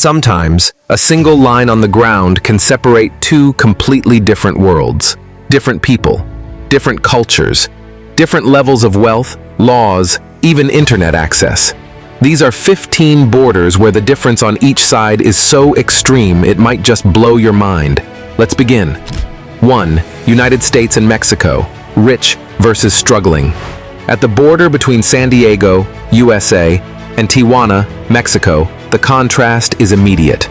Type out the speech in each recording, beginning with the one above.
Sometimes, a single line on the ground can separate two completely different worlds, different people, different cultures, different levels of wealth, laws, even internet access. These are 15 borders where the difference on each side is so extreme it might just blow your mind. Let's begin. 1. United States and Mexico, rich versus struggling. At the border between San Diego, USA, and Tijuana, Mexico, the contrast is immediate.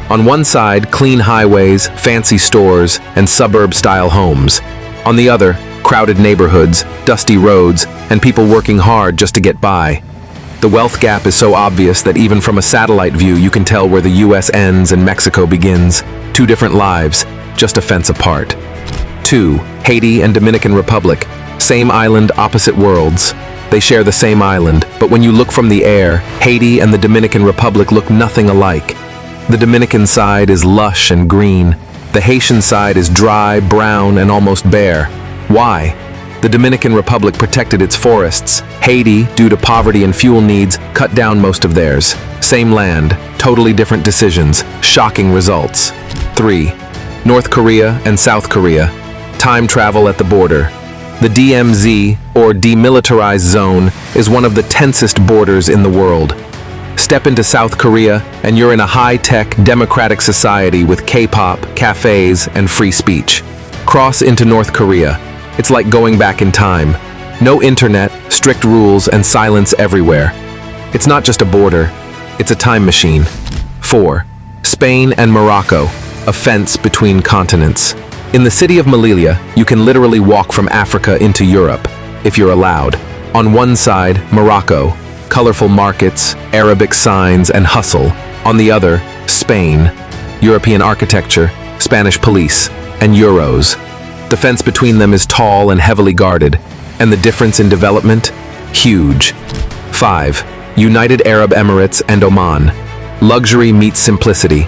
On one side, clean highways, fancy stores, and suburb-style homes. On the other, crowded neighborhoods, dusty roads, and people working hard just to get by. The wealth gap is so obvious that even from a satellite view you can tell where the US ends and Mexico begins. Two different lives, just a fence apart. 2. Haiti and Dominican Republic. Same island, opposite worlds. They share the same island, but when you look from the air, Haiti and the Dominican Republic look nothing alike. The Dominican side is lush and green. The Haitian side is dry, brown, and almost bare. Why? The Dominican Republic protected its forests. Haiti, due to poverty and fuel needs, cut down most of theirs. Same land, totally different decisions, shocking results. 3. North Korea and South Korea. Time travel at the border. The DMZ, or Demilitarized Zone, is one of the tensest borders in the world. Step into South Korea, and you're in a high-tech, democratic society with K-pop, cafes, and free speech. Cross into North Korea. It's like going back in time. No internet, strict rules, and silence everywhere. It's not just a border, it's a time machine. 4. Spain and Morocco, a fence between continents. In the city of Melilla, you can literally walk from Africa into Europe, if you're allowed. On one side, Morocco, colorful markets, Arabic signs, and hustle. On the other, Spain, European architecture, Spanish police, and euros. The fence between them is tall and heavily guarded, and the difference in development? Huge. 5. United Arab Emirates and Oman. Luxury meets simplicity.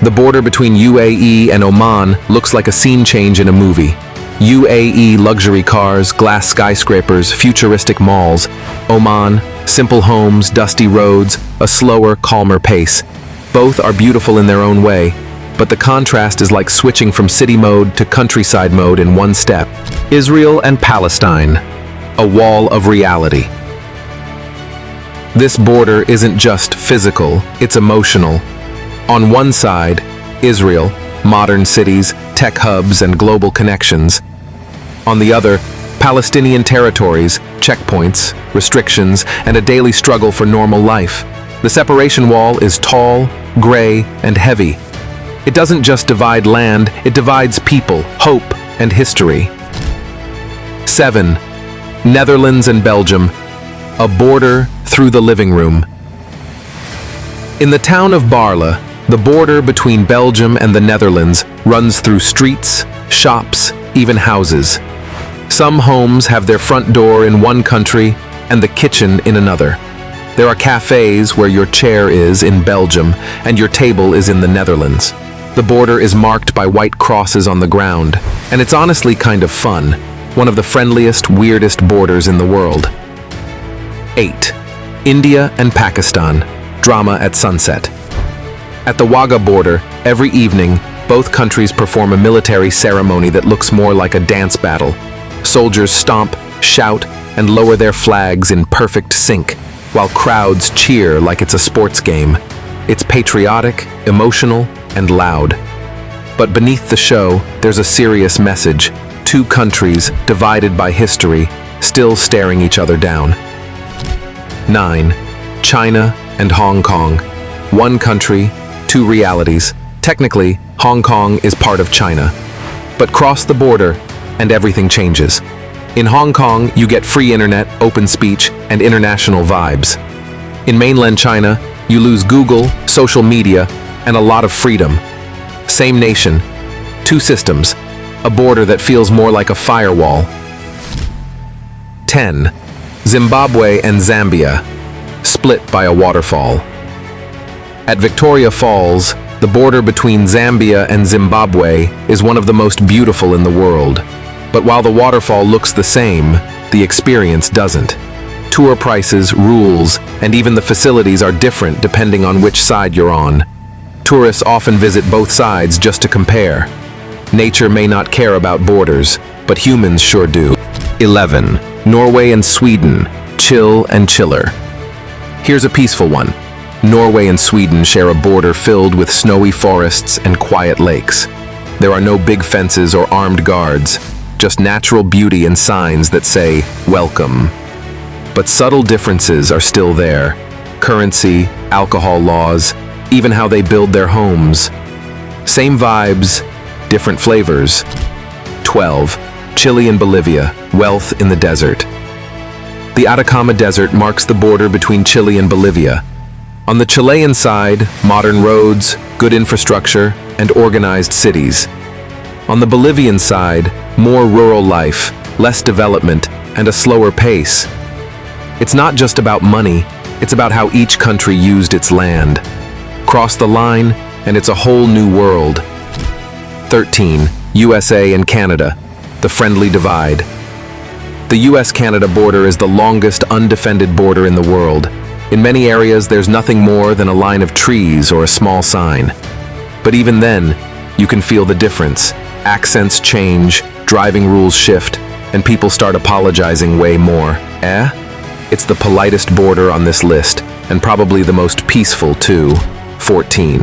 The border between UAE and Oman looks like a scene change in a movie. UAE luxury cars, glass skyscrapers, futuristic malls. Oman, simple homes, dusty roads, a slower, calmer pace. Both are beautiful in their own way, but the contrast is like switching from city mode to countryside mode in one step. Israel and Palestine, a wall of reality. This border isn't just physical, it's emotional. On one side, Israel, modern cities, tech hubs, and global connections. On the other, Palestinian territories, checkpoints, restrictions, and a daily struggle for normal life. The separation wall is tall, gray, and heavy. It doesn't just divide land, it divides people, hope, and history. 7. Netherlands and Belgium, a border through the living room. In the town of Baarle, the border between Belgium and the Netherlands runs through streets, shops, even houses. Some homes have their front door in one country and the kitchen in another. There are cafes where your chair is in Belgium and your table is in the Netherlands. The border is marked by white crosses on the ground, and it's honestly kind of fun. One of the friendliest, weirdest borders in the world. 8. India and Pakistan, drama at sunset. At the Wagah border, every evening, both countries perform a military ceremony that looks more like a dance battle. Soldiers stomp, shout, and lower their flags in perfect sync, while crowds cheer like it's a sports game. It's patriotic, emotional, and loud. But beneath the show, there's a serious message. Two countries, divided by history, still staring each other down. 9. China and Hong Kong. One country, two realities. Technically, Hong Kong is part of China. But cross the border, and everything changes. In Hong Kong, you get free internet, open speech, and international vibes. In mainland China, you lose Google, social media, and a lot of freedom. Same nation, two systems, a border that feels more like a firewall. 10. Zimbabwe and Zambia, split by a waterfall. At Victoria Falls, the border between Zambia and Zimbabwe is one of the most beautiful in the world. But while the waterfall looks the same, the experience doesn't. Tour prices, rules, and even the facilities are different depending on which side you're on. Tourists often visit both sides just to compare. Nature may not care about borders, but humans sure do. 11. Norway and Sweden, chill and chiller. Here's a peaceful one. Norway and Sweden share a border filled with snowy forests and quiet lakes. There are no big fences or armed guards, just natural beauty and signs that say, welcome. But subtle differences are still there. Currency, alcohol laws, even how they build their homes. Same vibes, different flavors. 12. Chile and Bolivia, wealth in the desert. The Atacama Desert marks the border between Chile and Bolivia. On the Chilean side, modern roads, good infrastructure, and organized cities. On the Bolivian side, more rural life, less development, and a slower pace. It's not just about money, it's about how each country used its land. Cross the line, and it's a whole new world. 13. USA and Canada, the friendly divide. The US-Canada border is the longest undefended border in the world. In many areas, there's nothing more than a line of trees or a small sign. But even then, you can feel the difference. Accents change, driving rules shift, and people start apologizing way more. It's the politest border on this list, and probably the most peaceful too. 14.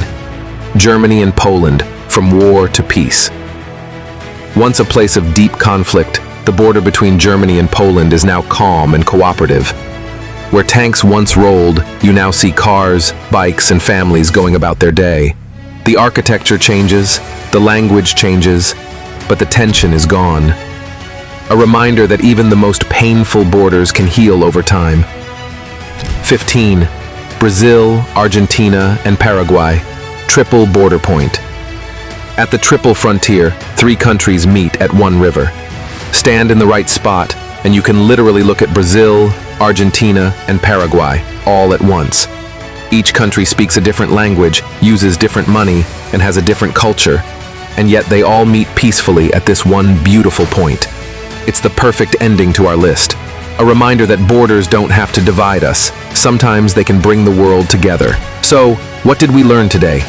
Germany and Poland, from war to peace. Once a place of deep conflict, the border between Germany and Poland is now calm and cooperative. Where tanks once rolled, you now see cars, bikes, and families going about their day. The architecture changes, the language changes, but the tension is gone. A reminder that even the most painful borders can heal over time. 15. Brazil, Argentina, and Paraguay, triple border point. At the triple frontier, 3 countries meet at one river. Stand in the right spot, and you can literally look at Brazil, Argentina, and Paraguay all at once. Each country speaks a different language, uses different money, and has a different culture, and yet they all meet peacefully at this one beautiful point. It's the perfect ending to our list. A reminder that borders don't have to divide us. Sometimes they can bring the world together. So, what did we learn today?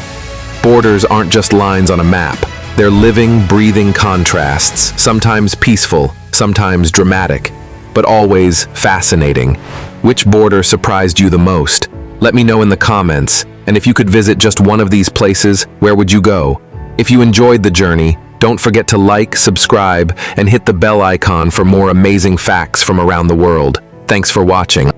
Borders aren't just lines on a map. They're living, breathing contrasts, sometimes peaceful, sometimes dramatic, but always fascinating. Which border surprised you the most? Let me know in the comments, and if you could visit just one of these places, where would you go? If you enjoyed the journey, don't forget to like, subscribe, and hit the bell icon for more amazing facts from around the world. Thanks for watching.